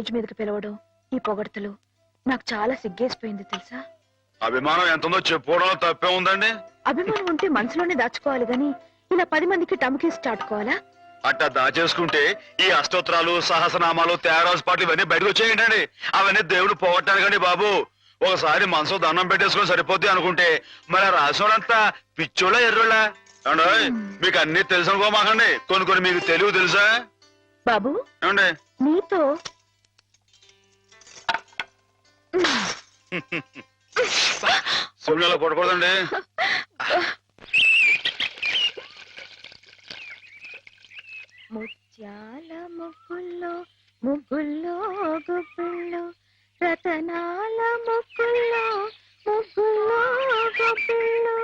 Stage మీదకి పిలవడం, ఈ పొగడ్తలు నాకు చాలా సిగ్గేసిపోయింది తెలుసా. అభిమానం ఎంతుందో చెప్పుకోవడం తప్పే ఉందండి. అభిమానం ఉంటే మనసులోనే దాచుకోవాలి గాని ఇలా 10 మందికి టముకేసి చాటుకోవాలా? అట్టా దాచేసుకుంటే ఈ అష్టోత్తరాలు, సహస్రనామాలు, త్యాగరాజు పాటలు ఇవన్నీ బయటకు వచ్చేయండి. అవన్నీ దేవుడు పోగొట్టారు బాబు. ఒకసారి మనసు దండం పెట్టేసుకుని సరిపోద్ది అనుకుంటే మరి రాసినంతా పిచ్చోళ్ళ ఎర్రోళ్ళ ఏమండి? మీకు అన్ని తెలుసు అనుకోమాకండి. కొన్ని మీకు తెలివి తెలుసా బాబు? ఏమండి నీతో శివులలో కొట్టకూడదండి. ముత్యాల ముగ్గుల్లో ముగ్గుల్లో గుబ్బిళ్ళు, రతనాల ముగ్గుల్లో ముగ్గుల్లో గుబ్బిళ్ళు.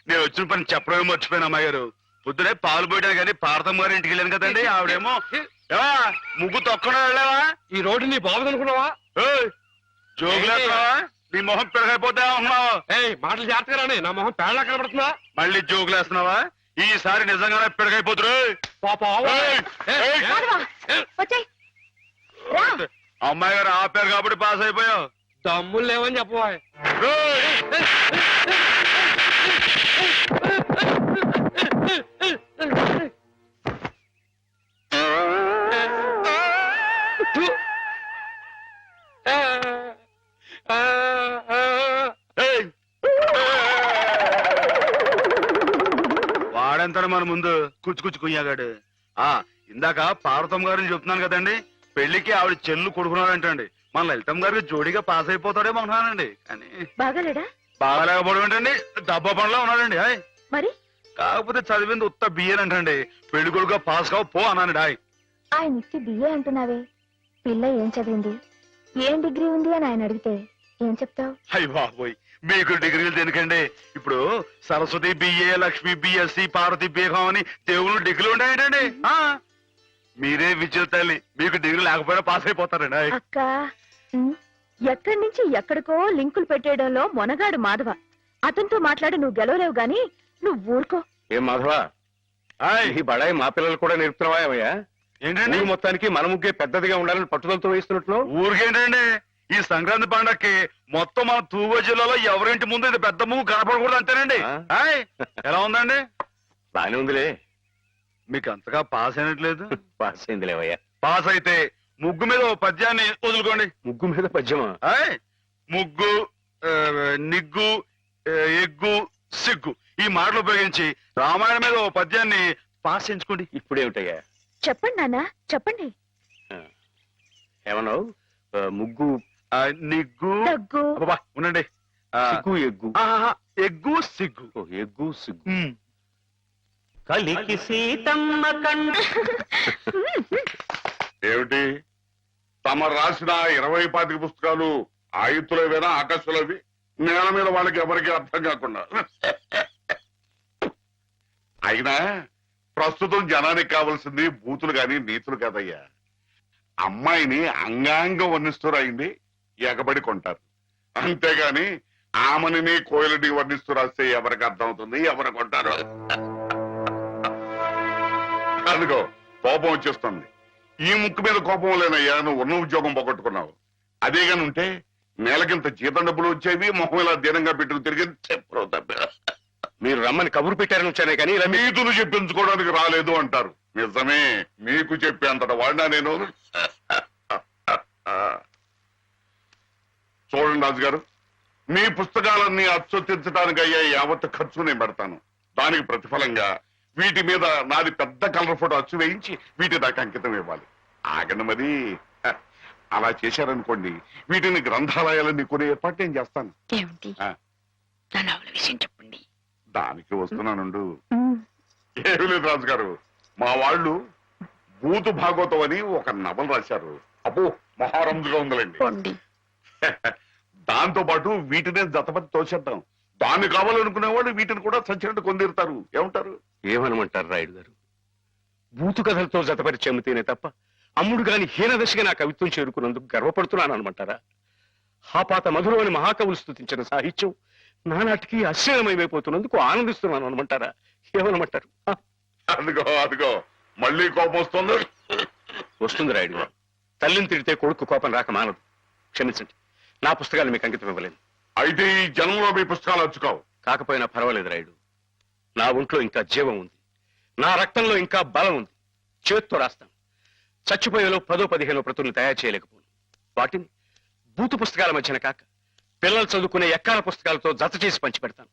నేను వచ్చిన పని చెప్పడమే మర్చిపోయాను అమ్మాయి గారు. పొద్దునే పాలు పోయడానికి కానీ పార్థమ్మ గారి ఇంటికి వెళ్ళాను కదండి. ఆవిడేమో ముగ్గు తొక్కడా వెళ్ళావా? ఈ రోడ్డు నీ బాబు అనుకున్నావా? జోగులేస్తున్నావా? నీ మొహం పెరగైపోతా ఉన్నావు. మాటలు జాగ్రత్తగా రాని, నా మొహం పేడలా కనబడుతుందా? మళ్ళీ జోగులేస్తున్నావా? ఈసారి నిజంగానే పెరగైపోతురు. అమ్మాయి గారు ఆపారు కాబట్టి పాస్ అయిపోయావు. దమ్ములు లేవని చెప్పవా? వాడంతా మన ముందు కుచ్చుకుచ్చు కుయ్యాగాడు. ఇందాక పార్వతమ్మ గారిని చెప్తున్నాను కదండి, పెళ్లికి ఆవిడ చెల్లు కొడుకున్నాడంటండి. మన లలితమ్మ గారికి జోడిగా పాస్ అయిపోతాడేమో అంటున్నానండి. కానీ బాగాలేడా? బాగాలేకపోవడం ఏంటండి, డబ్బా పనిలో ఉన్నాడండి. మరి కాకపోతే చదివింది ఉత్త బియ్యన్ అంటండి. పెళ్లి కొడుకుగా పాస్ కావు పో అన్నానండి. ఆయన ఇచ్చి బిఏ అంటున్నావే, పిల్ల ఏం చదివింది, ఏం డిగ్రీ ఉంది అని ఆయన అడిగితే ఏం చెప్తావు? అయ్య బాబోయ్, మీకు డిగ్రీలు దేనికండి? ఇప్పుడు సరస్వతి బిఏ, లక్ష్మి బిఎస్సి, పార్వతి బీహం అని దేవుళ్ళు డిగ్రీలు ఉంటాయండి. మీరే విద్యుత్ తల్లి, మీకు డిగ్రీ లేకపోయినా పాస్ అయిపోతారండి. అక్క, ఎక్కడి నుంచి ఎక్కడికో లింకులు పెట్టేయడంలో మొనగాడు మాధవ. అతనితో మాట్లాడి నువ్వు గెలవలేవు గాని నువ్వు ఊరుకో. ఏం మాధవ, ఈ బడాయి మా పిల్లలు కూడా నేర్పుతున్నావా? ఏమయ్యా ఏంటండి? మొత్తానికి మన ముగ్గే పెద్దదిగా ఉండాలని పట్టుదలతో వేస్తున్నట్లు. ఊరికేంటండి, ఈ సంక్రాంతి పండక్కి మొత్తం మన తూగో జిల్లాలో ఎవరింటి ముందు ఇది పెద్ద ముగ్గు కనపడకూడదు అంతేనండి. ఎలా ఉందండి? బానే ఉందిలే. మీకు అంతగా పాస్ అయినట్లేదు. పాస్ అయింది లేవయ్యా. పాస్ అయితే ముగ్గు మీద ఓ పద్యాన్ని వదులుకోండి. ముగ్గు మీద పద్యమా? ముగ్గు, నిగ్గు, ఎగ్గు, సిగ్గు ఈ మాటలు ఉపయోగించి రామాయణం మీద ఓ పద్యాన్ని పాస్ చేయించుకోండి. ఇప్పుడేమిటయ్యా? చెప్పండి నాన్న, చెప్పండి. ఏమన్నావు? ముగ్గు, నిగ్గు, దగ్గు, ఉండండి. సిగ్గు, ఎగ్గు. ఎగ్గు, సిగ్గు. ఎగ్గు, సిగ్గు. కలికి సీతమ్మ కండ. ఏమిటి తమ రాసిన 20-25 పుస్తకాలు ఆయుత్తులవేనా, ఆకాశంలోవి? నేల మీద వాళ్ళకి ఎవరికి అర్థం కాకుండా. అయినా ప్రస్తుతం జనానికి కావాల్సింది బూతులు గాని నీతులు కాదయ్యా. అమ్మాయిని అంగాంగం వర్ణిస్తూ రాయింది ఎగబడి కొంటారు. అంతేగాని ఆమెని కోయిలని వర్ణిస్తూ రాస్తే ఎవరికి అర్థం అవుతుంది, ఎవరు కొంటారు? అందుకో కోపం వచ్చేస్తుంది. ఈ ముక్కు మీద కోపం లేనయ్యా, నువ్వు ఉన్న ఉద్యోగం పోగొట్టుకున్నావు. అదేగాని ఉంటే నెలకింత జీతం డబ్బులు వచ్చేవి, మొహం ఇలా దీనంగా పెట్టుకు తిరిగి చెప్పరు తప్ప. మీరు రమ్మని కబురు పెట్టారని వచ్చానే కానీ ఇలా నీతులు చెప్పించుకోవడానికి రాలేదు అంటారు. నిజమే, మీకు చెప్పేంతట వాడినా నేను. చూడండి రాజు గారు, మీ పుస్తకాలన్నీ అచ్చొత్తించడానికి అయ్యే యావత్ ఖర్చు నేను పెడతాను. దానికి ప్రతిఫలంగా వీటి మీద నాది పెద్ద కలర్ ఫోటో అచ్చు వేయించి వీటి దాకా అంకితం ఇవ్వాలి. ఆగండి మరి. అలా చేశారనుకోండి, వీటిని గ్రంథాలయాలన్నీ కొనే ఏర్పాటు నేను చేస్తాను. విషయం చెప్పండి. దానికి వస్తున్నానుండు. ఏమీ లేదు రాజు గారు, మా వాళ్ళు భూతు భాగవతం అని ఒక నవల రాశారు. అబ్బో మహారంజుగా ఉందండి. దాంతో పాటు వీటినే జతపతి తోసేద్దాం. దాన్ని కావాలనుకునే వాళ్ళు వీటిని కూడా సచ్చినట్టు కొందిరుతారు. ఏమంటారు? ఏమనమంటారు రాయుడు గారు? బూతు కథలతో జతపరిచి అమ్మితేనే తప్ప అమ్ముడు గాని హీనదశగా నా కవిత్వం చేరుకున్నందుకు గర్వపడుతున్నాను అనమంటారా? హాపాత మధురమని మహాకవులు స్తుతించిన సాహిత్యం నానాటికి అశ్లీలమైపోతున్నందుకు ఆనందిస్తున్నాను అనమంటారా? ఏమనమంటారు? అదిగో అదిగో మళ్ళీ కోపం వస్తుంది. వస్తుంది రాయుడు గారు. తల్లిని తిడితే కొడుకు కోపం రాక మానదు. క్షమించండి, నా పుస్తకాలు మీకు అంకితం ఇవ్వలేను. అయితే ఈ జనంలో మీ పుస్తకాలు వచ్చుకోవు. కాకపోయినా పర్వాలేదు రాయుడు. నా ఒంట్లో ఇంకా జీవం ఉంది, నా రక్తంలో ఇంకా బలం ఉంది. చేత్తో రాస్తాను. చచ్చిపోయేలో 10-15 ప్రతుల్ని తయారు చేయలేకపోను. వాటిని బూతు పుస్తకాల మధ్యన కాక పిల్లలు చదువుకునే ఎక్కాల పుస్తకాలతో జత చేసి పంచిపెడతాను.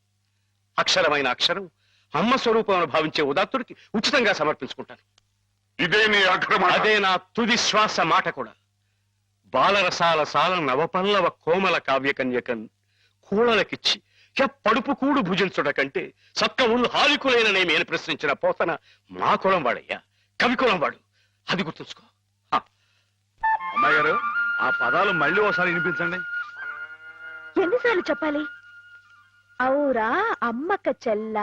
అక్షరమైన అక్షరం అమ్మ స్వరూపం భావించే ఉదాత్తుడికి ఉచితంగా సమర్పించుకుంటాను. ఇదే నీ అక్రమ. అదే నా తుది శ్వాస మాట కూడా. బాలరసాల సాల నవపల్లవ కోమల కావ్యకన్యకన్ కూడలకిచ్చి పడుపు కూడు భుజించుట కంటే సక్క ఊళ్ళు హాలికులేననేమి అని ప్రశ్నించిన పోతన మా కులం వాడయ్యా, కవి కులం వాడు. అది గుర్తుంచుకో. అమ్మాయి గారు, ఆ పదాలు మళ్ళీ ఒకసారి వినిపించండి. ఎన్నిసార్లు చెప్పాలి? ఔరా అమ్మక చెల్ల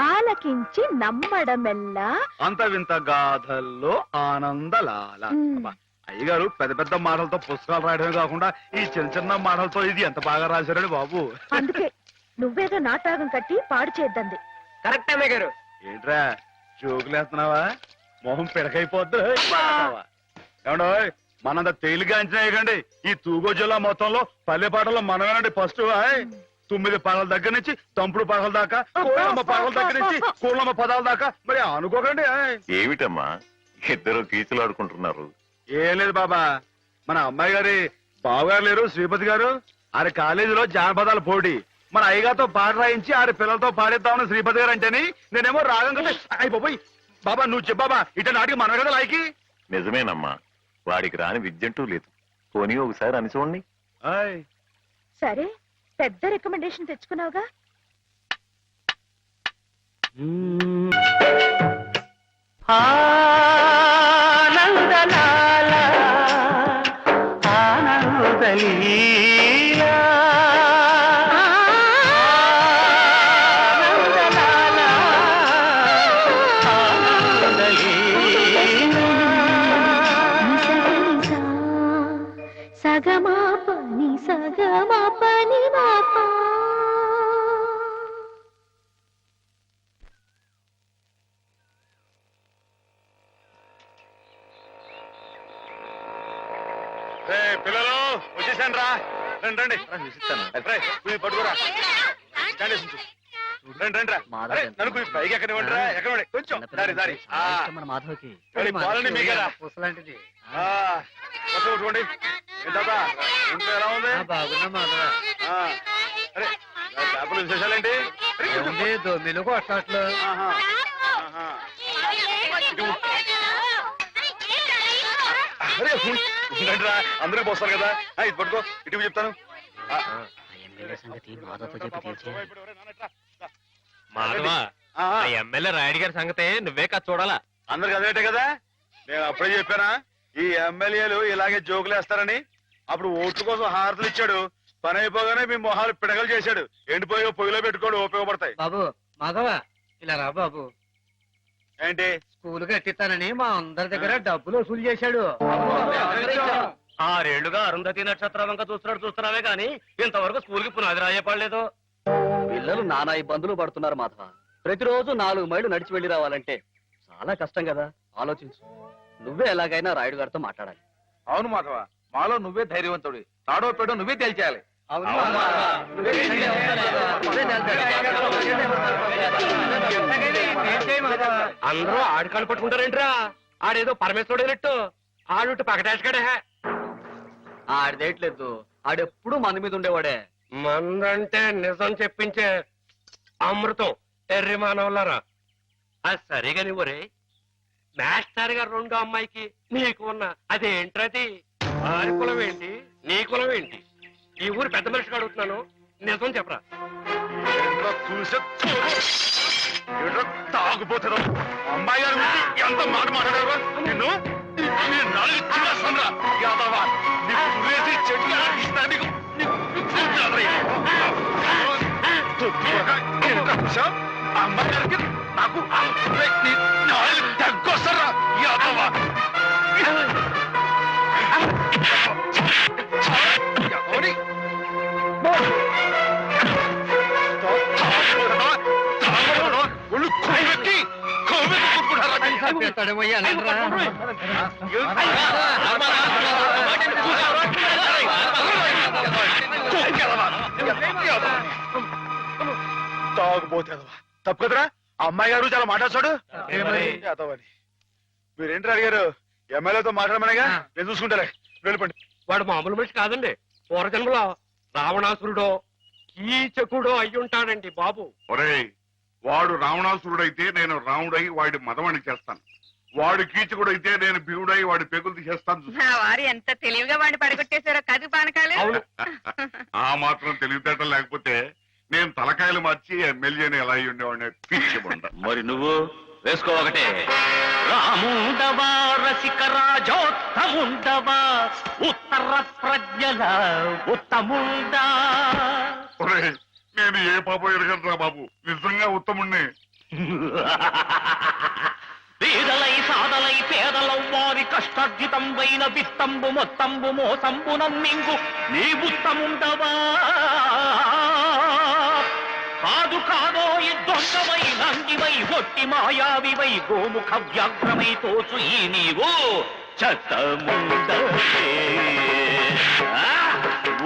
ఆలకించి నమ్మడమెల్లా అంత వింత గాథల్లో ఆనందలాల. అబ్బా, అయ్యగారు పెద్ద పెద్ద మాటలతో పుస్తకాలు రాయడమే కాకుండా ఈ చిన్న చిన్న మాటలతో ఇది ఎంత బాగా రాశారండి బాబు. అందుకే నువ్వేదో నాటకం కట్టి పాడు చేద్దంది. కరెక్ట్ అమ్మాయి గారు. ఏంట్రా జోకులేస్తున్నావా? మొహం పిడకైపోద్దు. ఏమండోయ్, మనంత తేలిగా అంచనా వేయకండి. ఈ తూగో జిల్లా మొత్తంలో పల్లె పాటల్లో మనమేనండి ఫస్ట్. 9 పాటల దగ్గర నుంచి తంపుడు పాటల దాకా, కోళ్ళమ్మ పాటల దగ్గర నుంచి కోళ్ళమ్మ పదాల దాకా. మరి అనుకోకండి. ఏమిటమ్మా ఇద్దరు కీచులు ఆడుకుంటున్నారు? ఏం లేదు బాబా, మన అమ్మాయి గారి బావగారు లేరు శ్రీపతి గారు, ఆరి కాలేజీలో జానపదాల పోటీ. మన అయ్యగారితో పాట రాయించి ఆరి పిల్లలతో పాడేద్దామని శ్రీపతి గారు అంటేని నేనేమో రాగం కదా. అయిపోయి బాబా నువ్వు చెప్పాబా, ఇట నాటికి మన కదా లాయకి. నిజమేనమ్మా, వాడికి రాని విద్యంటూ లేదు. పోనీ ఒకసారి అని చూడండి. సరే, పెద్ద రికమెండేషన్ తెచ్చుకున్నావుగా. ఆనందలాల ఆనందలీలా ఆనందలాల ఆనందలీలా సగమా పని మాపా. పిల్లలు వచ్చేసాను రా. రండి రండి, పట్టుకోరా. రండి రా. నన్ను పైకి ఎక్కనివ్వండి రా, ఎక్కనివ్వండి కొంచెం. దారి దారి మాధవకి పాలని మీకేరా. పుసలాంటిది. కొట్టుకోండి. ఏంటా ఇంట్లో ఎలా ఉంది? బాగున్నా మాధవ. అరే చేపలు విశేషాలేంటి? దొమ్మిలకు అట్లా ఆహా, ఆహా. అరే ఉండండి రా, అందరికి పోస్తారు కదా. ఇది పట్టుకో, ఇటు చెప్తాను. సంగతి మాధవతో చెప్పి తీర్చే. మాధవ, ఎమ్మెల్యే రాయుడు గారి సంగతే నువ్వే కదా చూడాలా. అందరికి అదేటే కదా. నేను అప్పుడే చెప్పానా ఈ ఎమ్మెల్యేలు ఇలాగే జోకులేస్తారని? అప్పుడు ఓట్ల కోసం హారతులు ఇచ్చాడు, పని అయిపోగానే మీ మొహాలు పిడగలు చేశాడు. ఎండిపోయి పొయ్యిలో పెట్టుకోడు, ఉపయోగపడతాయి. బాబు మాధవ, ఇలా రా బాబు. ఏంటి? స్కూల్ కట్టిస్తానని మా అందరి దగ్గర డబ్బులు వసూలు చేశాడు. 6 ఏళ్లుగా అరుంధతి నక్షత్రం వంక చూస్తున్నావే గాని ఇంతవరకు స్కూల్ కి పునాది రాయపడలేదు. పిల్లలు నానా ఇబ్బందులు పడుతున్నారు మాధవ. ప్రతిరోజు 4 మైళ్ళు నడిచి వెళ్లి రావాలంటే చాలా కష్టం కదా. ఆలోచించు. నువ్వే ఎలాగైనా రాయుడు గారితో మాట్లాడాలి. అవును మాధవ, మాలో నువ్వే ధైర్యవంతుడి. తాడో పేడో నువ్వే తేల్చేయాలి. అందరూ ఆడికాళ్ళు పట్టుకుంటారేంట్రా? ఆడేదో పరమేశ్వరుడైనట్టు ఆడుట్టు పకటేసుకడే. ఆడిదేట్లేదు, ఆడెప్పుడు మన మీద ఉండేవాడే. మందంటే నిజం చెప్పించే అమృతం ఎర్రి మానవులారా. అది సరిగాని ఒరే, మాస్టర్ గారు 2 అమ్మాయికి నీకు ఉన్న అదేంట్రది? ఆరి కులం ఏంటి, నీ కులం ఏంటి? ఈ ఊరు పెద్ద మనిషికి అడుగుతున్నాను, నిజం చెప్పరా. తాగుపోతారు అమ్మాయి గారు ఎంత మాట మాట్లాడారు నిన్ను. అమ్మాయి గారికి నాకు తగ్గొస్తారా యాదవా? పెడతాడేమయ్యా పోతే తప్పు కదరా, ఆ అమ్మాయి గారు చాలా మాట్లాడు. మీరేంటి అడిగారు? ఎమ్మెల్యేతో మాట్లాడమనేగా, నేను చూసుకుంటారే, వెళ్ళిపోండి. వాడు మామూలు మనిషి కాదండి. పూర్వజన్మలో రావణాసురుడో కీచకుడో అయ్యుంటాడండి బాబు. ఒరేయ్, వాడు రావణాసురుడైతే నేను రాముడై వాడి మదమణి చేస్తాను. వాడు కీచకుడైతే నేను భీముడై వాడి పెగులు తీసేస్తాను. నా వారు ఎంత తెలివిగా వాడిని పడగొట్టేశారో కదు పానకాలు. అవును. ఆ మాత్రం తెలివితేటం లేకపోతే నేను తలకాయలు మార్చి ఎమ్మెల్యేని ఎలా అయ్యి ఉండేవాడిని. పిచ్చిబండ. మరి నువ్వు వేసుకో ఒకటే. రాముండవా రసిక రాజోత్తముండవా ఉత్తర ప్రజ్ఞల ఉత్తముండా. ఒరేయ్, నేను ఏ పాపం ఎరగట్రా బాబు, నిజంగా ఉత్తముణ్ణి. పేదలై సాదలై పేదలౌ వారి కష్టార్జితంబైన విత్తంబు మొత్తంబు మోసంబు నమ్మింగు నీ ఉత్తముండవా. కాదు కాదో దొంగవై నంగివై ఒట్టి మాయావివై గోముఖ వ్యాఘ్రమై తోచు ఈ నీవు చెత్తముండవే.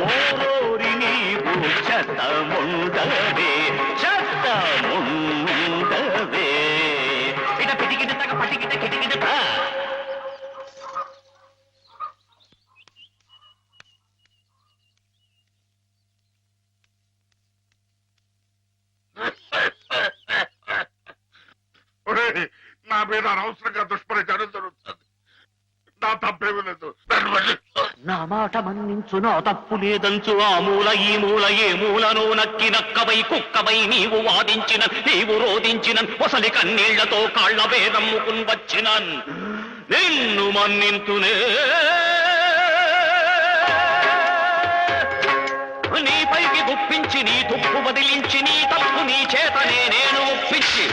ఓరోరి నీవు చెత్తముండవే, చెత్తముండవే. ఇట పిటికిట తగ పటికిట కిటికిట. ఒరేయ్, నా మీద అనవసరంగా దుష్ప్రచారం జరుగుతుంది. నా తప్పేమీ లేదు. నా మాట మన్నించు, నా తప్పు లేదంచు. ఆ మూల ఈ మూల ఏ మూలను నక్కి నక్కవై కుక్కవై నీవు వాదించిన నీవు రోధించిన ఒసలి కన్నీళ్లతో కాళ్ల వేదమ్ముకుని వచ్చిన నిన్ను మన్నింతునే. నీపైకి గుప్పించి నీ తుప్పు వదిలించి నీ తప్పు నీ చేతనే నేను ఒప్పించి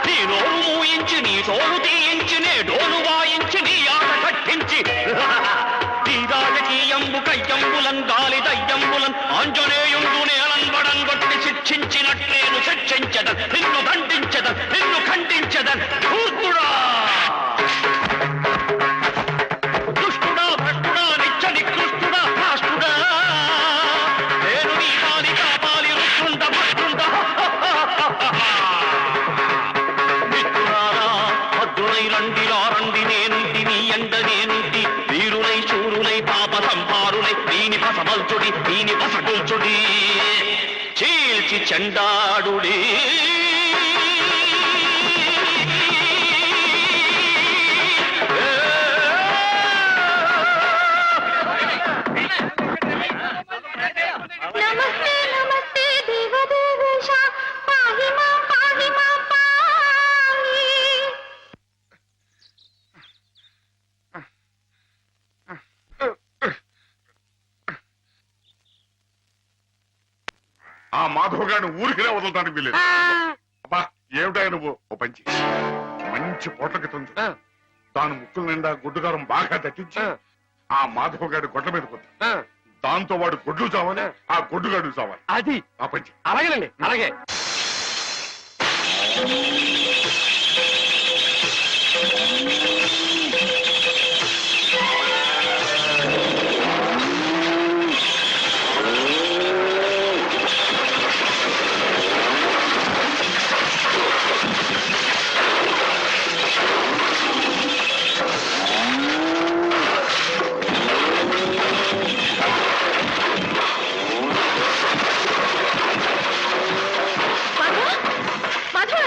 నీ నోరు మూయించి నీ తోలు తీయించి నే డోలు వాయించి నీ ఆట కట్టించి నీ రాజకీయంబు కయ్యంబులన్ గాలి దయ్యంబులన్ ఆంజనేయుండు నేలంబడం కొట్టి శిక్షించినట్లేను శిక్షించదన్, నిన్ను దండించదన్, నిన్ను ఖండించదన్. ధూర్తుడా, దుష్టుడా, భ్రష్టుడా, నిత్య నికృష్టుడా, రాష్ట్రుడా, నేను నీ పాలి కాపాలి రుష్టుండ భష్టుండ. మిత్రులారా, భద్రులై రండిలా రండి, నేనుంటి నీ ఎండ నేనుంటి. వీరులై శూరులై పాప సంహారులై దీని పసమల్చుడి దీని పసగుల్చుడి చీల్చి చెండాడుడి. నమస్తే నమస్తే దేవదేవేశ, పాహి మాం పాహి. ఆ మాధవ్ గారిని ఊరికినే వదలటానికి వీలేదు. అబ్బా, ఏమిటా నువ్వు? ఓ పంచి మంచి పొట్లకి తుంది, దాని ముక్కుల నిండా గుడ్డుగారం బాగా దట్టించి ఆ మాధవ్ గారి గొడ్ల మీద కొద్ది, దాంతో వాడు గొడ్లు చావాలి, ఆ గొడ్డుగాడు చావాలి. అది ఆ పంచి అలాగేనండి, అలాగే. మాధవ, మాధవ,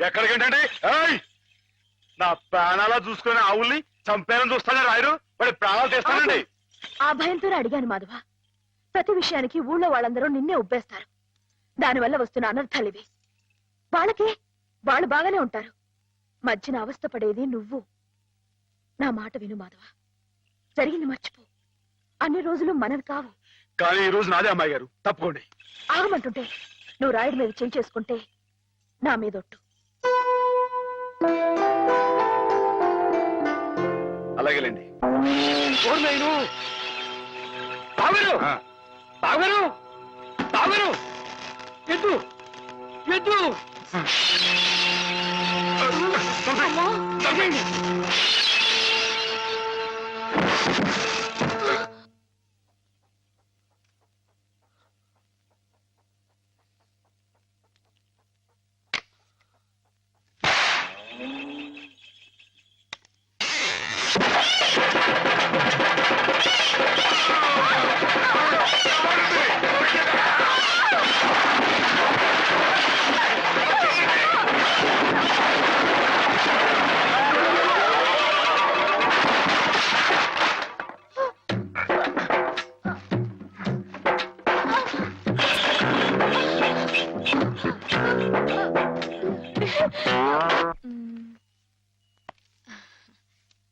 ఎక్కడికేంటండి ఏయ్! నా ప్రాణాలా చూసుకుని ఆవుల్ని చంపేయాలని చూస్తానే రాయరు వాడి ప్రాణాలు తీస్తానండి. ఆ భయంతోనే అడిగాను మాధవ. ప్రతి విషయానికి ఊళ్ళో వాళ్ళందరూ నిన్నే ఉబ్బేస్తారు. దానివల్ల వస్తున్న అనర్థాలివి. వాళ్ళకే వాళ్ళు బాగానే ఉంటారు. మధ్యన అవస్థ పడేది నువ్వు. నా మాట విను మాధవ. జరిగింది మర్చిపో. అన్ని రోజులు మనవి కావు. కానీ ఈ రోజు నాదే అమ్మాయి గారు, తప్పుకోండి. ఆగమంటుంటే నువ్వు రాయుడి మీద చేయి చేసుకుంటే నా మీదొట్టు. అలాగేలేండి. బావగారు ఆ, బావగారు బావగారు ఎద్దు ఎద్దు చంపేయండి.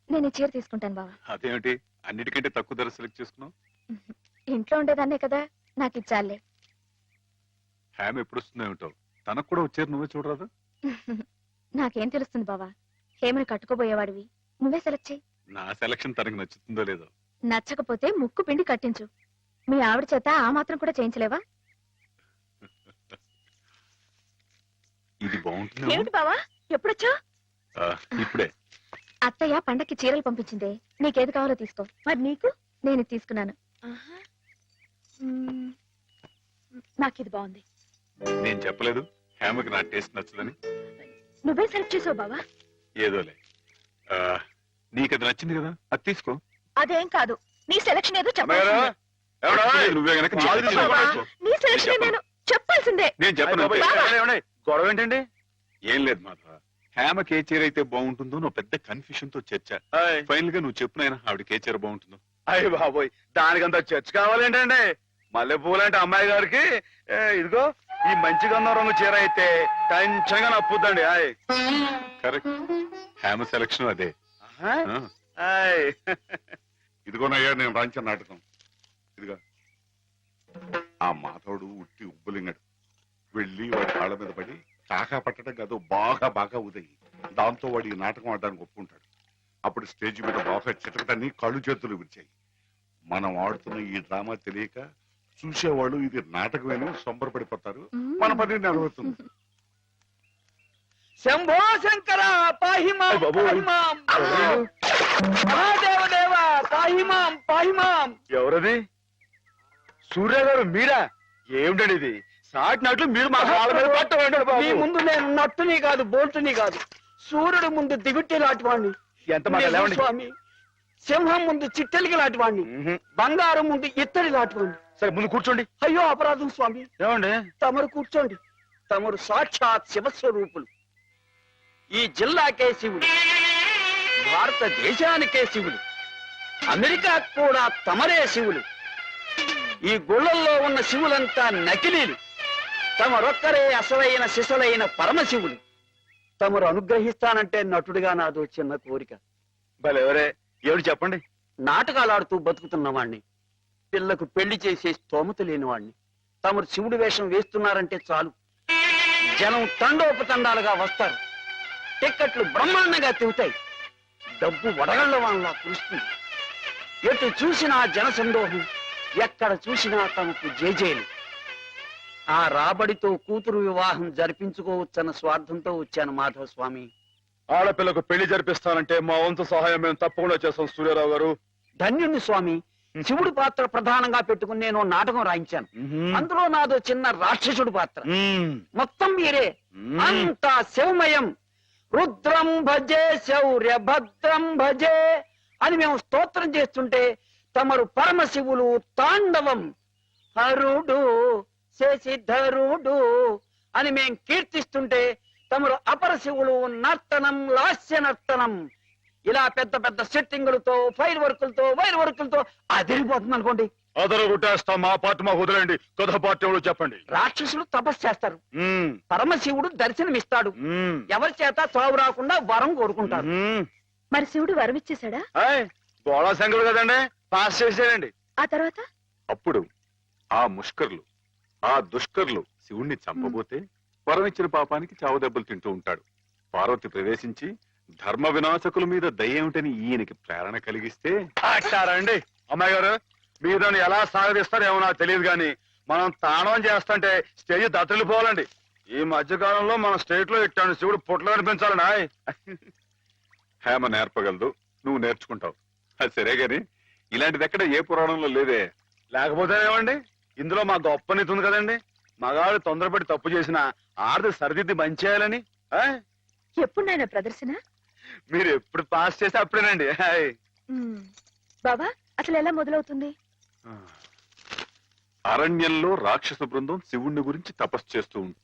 నేను చీర తీసుకుంటాను బావా. అదేమిటి అన్నిటికంటే తక్కువ ధర సెలెక్ట్ చేసుకున్నావు? ఇంట్లో ఉండేదాన్నే కదా, నాకు ఇచ్చాలే. హ్యామ్ ఎప్పుడు వస్తుందో ఏమిటో, తనకు కూడా వచ్చారు, నువ్వే చూడరాదు? నాకేం తెలుస్తుంది బావా? హేమని కట్టుకోబోయేవాడివి, నువ్వే సెలెక్ట్ చేయి. నా సెలక్షన్ తనకు నచ్చుతుందో లేదో. నచ్చకపోతే ముక్కు పిండి కట్టించు. మీ ఆవిడ చేత ఆ మాత్రం కూడా చేయించలేవా? ఇది బాగుంటుంది. ఏమిటి బావా, ఎప్పుడొచ్చా? ఇప్పుడే. అత్తయ్య పండక్కి చీరలు పంపించిందే, నీకేది కావాలో తీసుకో. మరి నీకు? నేను ఇది తీసుకున్నాను. నాకు ఇది బాగుంది. నేను చెప్పలేదు హ్యామ్కి నా టేస్ట్ నచ్చదని? నువ్వే సెలెక్ట్ చేసావు బావా. ఏదోలే. నీకు అది నచ్చింది కదా, అది తీసుకో. అదేం కాదు, నీ సెలక్షన్ ఏదో అమ్మాయి గారు, చెప్పాల్సిందే. ఎవడో? నువ్వే గనక నీ కాదు సెలక్షన్ తీసుకో. బావా, నీ సెలక్షన్ నేను చెప్పాల్సిందే. నేను అయ్ చెప్పను. బాబోయ్, ఏమండి, ఏమండి? గొడవ ఏంటండి? ఏం లేదు మాధవ, హ్యామకి ఏ చీర అయితే బాగుంటుందో నువ్వు పెద్ద కన్ఫ్యూషన్ తో చర్చ. అయ్ ఫైనల్ గా నువ్వు చెప్పునైనా ఆవిడకి ఏ చీర బాగుంటుందో. అయ్య బాబోయ్, దానికంత చర్చ కావాలేంటండి? మల్లెపూలు అంటే అమ్మాయి గారికి ఇదిగో ఈ మంచి గంధం రంగు చీర అయితే టెన్షన్ గా నప్పుద్దండి. ఆయ్ కరెక్ట్, హ్యామ సెలక్షన్ అదే. ఆహా. ఆ, ఆయ్ ఇదిగోనయ్యా నేను రాంచిన నాటకం. ఇదిగా ఆ మాధవుడు ఉట్టి ఉబ్బులింగడు. వెళ్ళి వాడి కాళ్ళ మీద పడి కాకా పట్టడం కాదు, బాగా బాగా ఉదయి. దాంతో వాడి ఈ నాటకం ఆడడానికి ఒప్పుకుంటాడు. అప్పుడు స్టేజ్ మీద బాగా చిటకటాన్ని కళ్ళు చేతులు విరిచాయి. మనం ఆడుతున్న ఈ డ్రామా తెలియక చూసేవాళ్ళు ఇది నాటకమేనో సంబరపడిపోతారు. మన పని నెరవేరుతుంది. శంభో శంకర పాహిమాం అయ్ బాబోయ్. పాహిమాం మహాదేవదేవ పాహిమాం పాహిమాం. ఎవరది? సూర్య గారు మీరా? ఏమిటండి ఇది? సాటినట్లు మీరు మా కాళ్ళ మీద పట్టండి మీ బాబు. ముందు నేను నట్టుని కాదు, బోల్టుని కాదు, సూర్యుడు ముందు దిగుట్టి లాంటివాణ్ణి. ఎంత మాట నేను లేవండి. స్వామి, సింహం ముందు చిట్టెలికి లాంటివాణ్ణి, మ్మ్హ్. బంగారం ముందు ఇత్తడి లాంటివాణ్ణి. సరే ముందు కూర్చోండి. అయ్యో అపరాధం స్వామి, ఏమండి? తమరు కూర్చోండి. తమరు సాక్షాత్ శివస్వరూపులు. ఈ జిల్లాకే శివుడు, భారతదేశానికే శివుడు, అమెరికా కూడా తమరే శివులు. ఈ గుళ్ళల్లో ఉన్న శివులంతా నకిలీలు. తమరొక్కరే అసలైన శిశులైన పరమశివులు. తమరు అనుగ్రహిస్తానంటే నటుడిగా నాదో చిన్న కోరిక. భలే ఎవరే? ఏమిటి చెప్పండి. నాటకాలాడుతూ బతుకుతున్నవాణ్ణి, పిల్లకు పెళ్లి చేసే స్తోమత లేనివాణ్ణి. తమరు శివుడి వేషం వేస్తున్నారంటే చాలు, జనం తండోపతండాలుగా వస్తారు. టిక్కెట్లు బ్రహ్మాండంగా తిరుగుతాయి. డబ్బు వడగళ్ల వాళ్ళ కురుస్తుంది. ఎటు చూసినా జన సందోహం, ఎక్కడ చూసినా తమకు జేజేలు. ఆ రాబడితో కూతురు వివాహం జరిపించుకోవచ్చన్న స్వార్థంతో వచ్చాను మాధవ స్వామి. ఆడపిల్లకు పెళ్లి జరిపిస్తానంటే మా వంతు సహాయం మేము తప్పకుండా చేస్తాం సూర్యారావు గారు. ధన్యుణ్ణి స్వామి. శివుడి పాత్ర ప్రధానంగా పెట్టుకుని నేను నాటకం రాయించాను. అందులో నాదో చిన్న రాక్షసుడు పాత్ర. మొత్తం మీరే, అంతా శివమయం. రుద్రం భజే శౌర్య భద్రం భజే అని మేము స్తోత్రం చేస్తుంటే తమరు పరమశివులు తాండవం. హరుడు శశిధరుడు అని మేం కీర్తిస్తుంటే తమరు అపర శివులు నర్తనం లాస్య నర్తనం ఇలా పెద్ద పెద్ద సెట్టింగులతో ఫైర్ వర్కులతో వైర్ వర్కులతో అదిరిపోతుంది అనుకోండి. అదరు కొట్టేస్తాం, మా పార్టీ మాకు వదిలేండి. కొత్త పార్టీ ఎవరు చెప్పండి. రాక్షసులు తపస్సు చేస్తారు, మ్మ్. పరమశివుడు దర్శనమిస్తాడు, మ్మ్. ఎవరి చేత చావు రాకుండా వరం కోరుకుంటారు. మ్మ్. మరి శివుడు వరమిచ్చేశాడా? ఏయ్, గోళా శంకరుడు కదండి, పాస్ చేసేయండి. ఆ తర్వాత అప్పుడు ఆ ముష్కర్లు ఆ దుష్కర్లు శివుణ్ణి చంపబోతే వరం ఇచ్చిన పాపానికి చావు దెబ్బలు తింటూ ఉంటాడు. పార్వతి ప్రవేశించి ధర్మ వినాశకుల మీద దయ్యేమిటని ఈయనకి ప్రేరణ కలిగిస్తే అండి అమ్మాయి గారు, మీరు దాన్ని ఎలా సాగదీస్తారో ఏమో నాకు తెలియదు కానీ మనం తాండవం చేస్తుంటే స్టేజ్ దత్తలిపోవాలండి. ఈ మధ్య కాలంలో మన స్టేట్ లో ఇట్టాను శివుడు పుట్లు కనిపించాలండి. హేమ నేర్పగలదు, నువ్వు నేర్చుకుంటావు. అది సరే గాని ఇలాంటిది ఎక్కడ ఏ పురాణంలో లేదే. లేకపోతే ఏమండి, ఇందులో మా గొప్ప నీతి ఉంది కదండి. మగాడు తొందరపడి తప్పు చేసిన ఆడది సరిదిద్ది మంచి చేయాలని. ఎప్పుడు నాయన ప్రదర్శన? మీరు ఎప్పుడు పాస్ చేస్తే అప్పుడేనండి. బాబా అసలు ఎలా మొదలవుతుంది? అరణ్యంలో రాక్షస బృందం శివుణ్ణి గురించి తపస్సు చేస్తూ ఉంటుంది.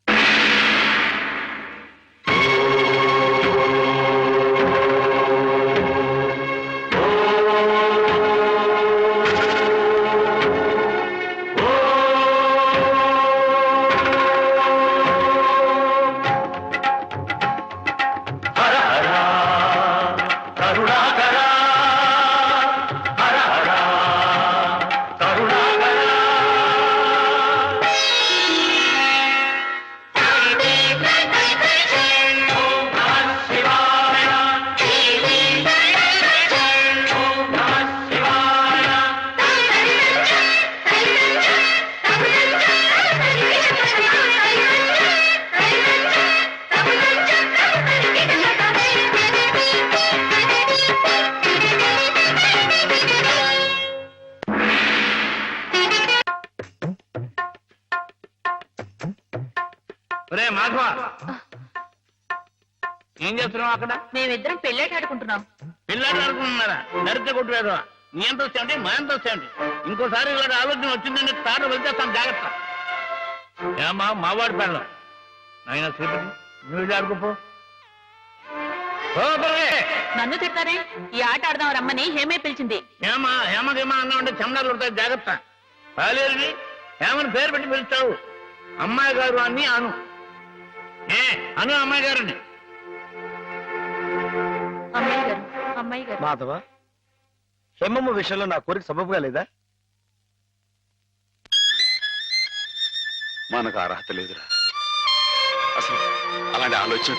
మాధవ, ఏం చేస్తున్నావు అక్కడ? మేమిద్దరం పెళ్ళేట ఆడుకుంటున్నాం. పిల్లలు ఆడుకుంటున్నారా? నరితే కొట్టువేదా? నీ ఎంత వచ్చాయండి, మా ఎంత వచ్చాయండి? ఇంకోసారి ఇలాంటి ఆలోచన వచ్చిందంటే తాట వెళ్తేస్తాను, జాగ్రత్త. ఏమా మావాడి పెళ్ళం నాయన శ్రీపతి, నువ్వు ఆడుకోపో. నన్ను తిడతారే? ఈ ఆట ఆడదాం రమ్మని హేమే పిలిచింది. ఏమా హేమకేమా అన్నామంటే చెమడాలు కొడతాయి, జాగ్రత్త. పాలేరుని హేమని పేరు పెట్టి పిలుస్తావు. అమ్మాయి గారు అని అను. అను అమ్మాయి గారిని. అమ్మాయి గారు మాధవ, హేమమ్మ విషయంలో నా కోరిక సబబుగా లేదా? మనకు అర్హత లేదురా. అసలు అలాంటి ఆలోచన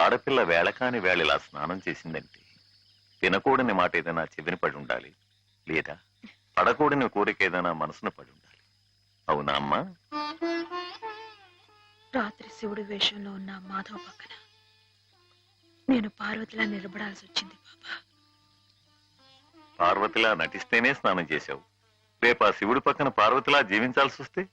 ఆడపిల్ల వేళ కాని వేళ ఇలా స్నానం చేసిందంటే తినకూడని మాట ఏదైనా చెవిన పడి ఉండాలి, లేదా పడకూడని కోరిక ఏదైనా మనసున పడి ఉండాలి. అవునా అమ్మా? రాత్రి శివుడి వేషంలో ఉన్న మాధవ్ పక్కన నేను పార్వతిలా నిలబడాల్సి వచ్చింది బాబా. పార్వతిలా నటిస్తేనే స్నానం చేశావు. రేపు ఆ శివుడి పక్కన పార్వతిలా జీవించాల్సి వస్తే?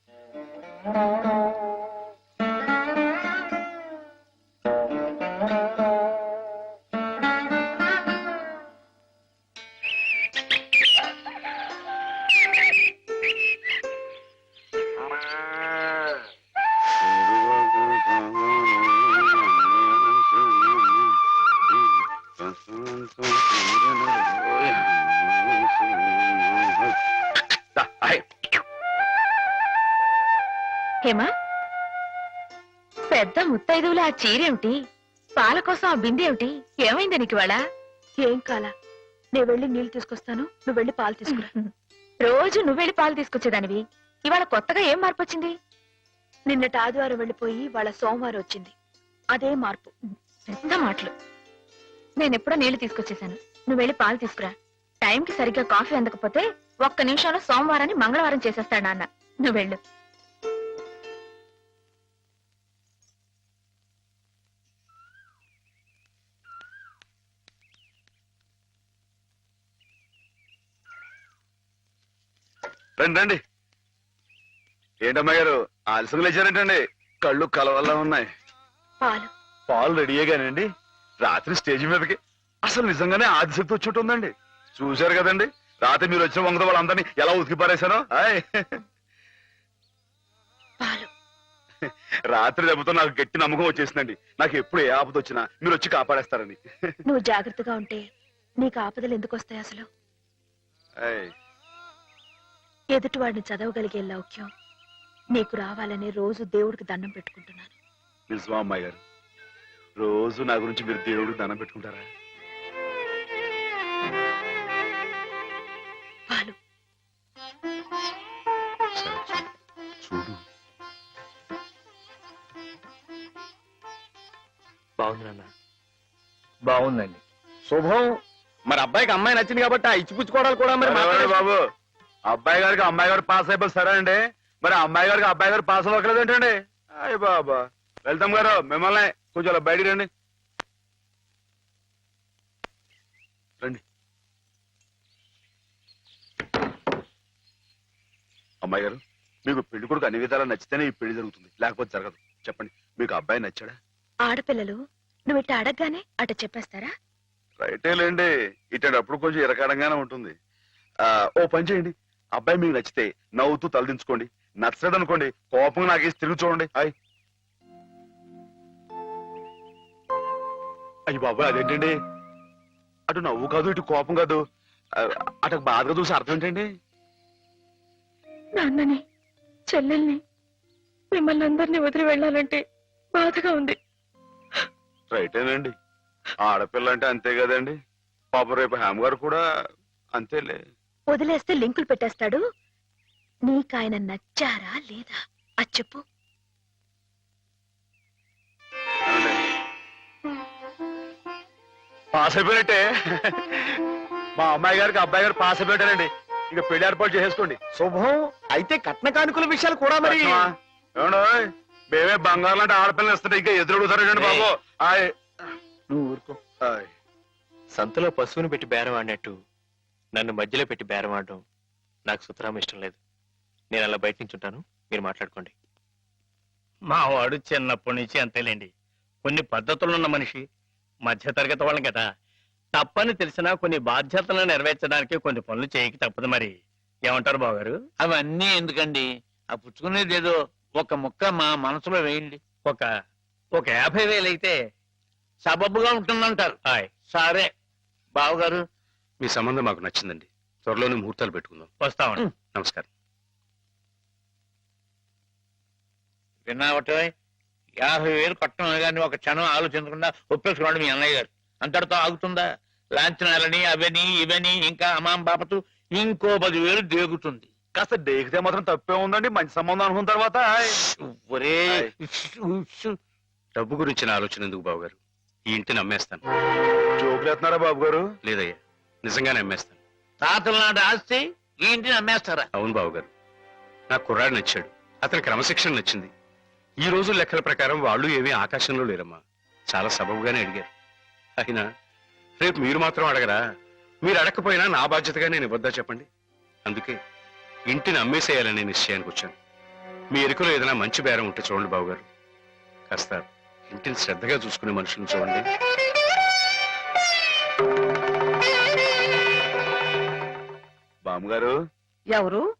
హేమా, పెద్ద ముత్తైదువులు ఆ చీరేమిటి, పాల కోసం ఆ బిందెమిటి, ఏమైంది నీకు ఇవాళ? ఏం కాలా, నేను వెళ్ళి నీళ్లు తీసుకొస్తాను, నువ్వు వెళ్ళి పాలు తీసుకురా. రోజు నువ్వు వెళ్ళి పాలు తీసుకొచ్చేదానివి, ఇవాళ కొత్తగా ఏం మార్పు వచ్చింది? నిన్నటి ఆదివారం వెళ్ళిపోయి వాళ్ళ సోమవారం వచ్చింది, అదే మార్పు. పెద్ద మాటలు. నేనెప్పుడో నీళ్లు తీసుకొచ్చేసాను, నువ్వు వెళ్ళి పాలు తీసుకురా. టైంకి సరిగ్గా కాఫీ అందకపోతే ఒక్క నిమిషంలో సోమవారాన్ని మంగళవారం చేసేస్తాడు నాన్న. నువ్వు వెళ్ళు. రండి రండి. ఏంటమ్మా గారు ఆలస్యం లేచారంటండి? కళ్ళు కలవల్లా ఉన్నాయి. పాలు పాలు రెడీయేగానండి. రాత్రి స్టేజ్ మీదకి అసలు నిజంగానే ఆదిశక్తి వచ్చి ఉందండి. చూశారు కదండి రాత్రి మీరు వచ్చిన వంగతో వాళ్ళందరినీ ఎలా ఉతికి పారేశానో. పాలు రాత్రి దెబ్బతో నాకు గట్టి నమ్మకం వచ్చేసిందండి. నాకు ఎప్పుడు ఏ ఆపద వచ్చినా మీరు వచ్చి కాపాడేస్తారని. నువ్వు జాగ్రత్తగా ఉంటే నీకు ఆపదలు ఎందుకు వస్తాయి అసలు? ఎదుటివాడిని చదవగలిగే లౌక్యం నీకు రావాలని రోజు దేవుడికి దండం పెట్టుకుంటున్నాను. నిజమా అమ్మాయి గారు? రోజు నా గురించి మీరు దేవుడికి దండం పెట్టుకుంటారా? పాలు చూడు. బాగుంది నాన్న, బాగుందండి. శుభం. మరి అబ్బాయికి అమ్మాయి నచ్చింది కాబట్టి ఆ ఇచ్చిపుచ్చుకోవడాలు కూడా మరి మాట్లాడే బాబు, అబ్బాయి గారికి అమ్మాయి గారు పాస్ అయిపోయి సరే అండి, మరి అమ్మాయి గారికి అబ్బాయి గారు పాస్ అవ్వట్లేదు ఏంటండి? అయ్య బాబా. వెళ్తాం గారు, మిమ్మల్ని కొంచెం అలా బయటికి రండి. రండి. అమ్మాయి గారు, మీకు పెళ్లి కొడుకు అన్ని విధాలా నచ్చితేనే ఈ పెళ్లి జరుగుతుంది, లేకపోతే జరగదు. చెప్పండి, మీకు అబ్బాయి నచ్చాడా? ఆడపిల్లలు నువ్వు ఇట్ట అడగగానే అట చెప్పేస్తారా? రైటేలేండి, ఇటప్పుడు కొంచెం ఇరకాడంగానే ఉంటుంది. ఓ పని చేయండి, అబ్బాయి మీకు నచ్చితే నవ్వుతూ తలదించుకోండి, నచ్చలేదు అనుకోండి కోపంగా నాకేసి తిరిగి చూడండి. అయ్యి బాబాయ్, అదేంటండి? అటు నవ్వు కాదు ఇటు కోపం కాదు, అటు బాధగా చూసి అర్థం ఏంటండి? నాన్నని చెల్లెల్ని మిమ్మల్ని అందరినీ వదిలి వెళ్ళాలంటే బాధగా ఉంది. రైటేనండి, ఆడపిల్ల అంటే అంతే కదండి. పాప రేపు హేమ గారు కూడా అంతేలే. వదిలేస్తే లింకులు పెట్టేస్తాడు. నీకాయన నచ్చారా లేదా అది చెప్పు. పాస్ అయిపోయినట్టే. మా అమ్మాయి గారికి అబ్బాయి గారు పాస్ అయిపోయారండి. ఇక పెళ్లి ఏర్పాటు చేసేసుకోండి. శుభం. అయితే కట్న కానుకల విషయాలు కూడా మరి ఏమండో, మేమే బంగారం లాంటి ఆడపిల్లలు ఇస్తుంటే ఇంకా ఎదురడుగుతారండి బాబు. నువ్వు ఊరుకో. సంతలో పశువుని పెట్టి బేరం ఆడినట్టు నన్ను మధ్యలో పెట్టి బేరం ఆడడం నాకు సుతరాం ఇష్టం లేదు. నేను అలా బయట నుంచి ఉంటాను, మీరు మాట్లాడుకోండి. మా వాడు చిన్నప్పటి నుంచి అంతేలేండి. కొన్ని పద్ధతులున్న మనిషి, మధ్యతరగతి వాళ్ళం కదా. తప్పని తెలిసినా కొన్ని బాధ్యతలను నెరవేర్చడానికి కొన్ని పనులు చేయక తప్పదు. మరి ఏమంటారు బావగారు? అవన్నీ ఎందుకండి, ఆ పుచ్చుకునేదేదో ఒక ముక్క మా మనసులో వేయండి. ఒక 50,000 అయితే సబబుగా ఉంటుందంటారు. సరే బావగారు, మీ సంబంధం మాకు నచ్చిందండి. త్వరలోనే ముహూర్తాలు పెట్టుకుందాం. వస్తామండి. నమస్కారం. విన్నావటే 50,000 కట్టడం కానీ ఒక క్షణం ఆలోచించకుండా ఒప్పేసుకోండి మీ అన్నయ్య గారు. అంతటితో ఆగుతుందా? లాంఛనాలని అవని ఇవని ఇంకా అమాం బాపతు ఇంకో 10,000 దేగుతుంది. కాస్త డేకితే మాత్రం తప్పే ఉందండి. మంచి సంబంధం అనుకున్న తర్వాత ఒరే డబ్బు గురించిన ఆలోచన ఎందుకు బావగారు? ఈ ఇంటిని అమ్మేస్తాను. జోకులేస్తున్నారా బాబు గారు? లేదయ్యా, నిజంగానే అమ్మేస్తాను. తాతల నాటి ఆస్తి ఈ ఇంటిని అమ్మేస్తారా? అవును బావగారు, నా కుర్రాడు నచ్చాడు, అతని క్రమశిక్షణ నచ్చింది. ఈ రోజు లెక్కల ప్రకారం వాళ్ళు ఏమీ ఆకాశంలో లేరమ్మా. చాలా సబబుగానే అడిగారు. అయినా రేపు మీరు మాత్రం అడగరా? మీరు అడగకపోయినా నా బాధ్యతగా నేను ఇవ్వద్దా చెప్పండి? అందుకే ఇంటిని అమ్మేసేయాలనే నిశ్చయానికి వచ్చాను. మీ ఎరుకలో ఏదైనా మంచి బేరం ఉంటే చూడండి బావగారు. కాస్త ఇంటిని శ్రద్ధగా చూసుకునే మనుషులను చూడండి. బామ్మగారు ఎవరు?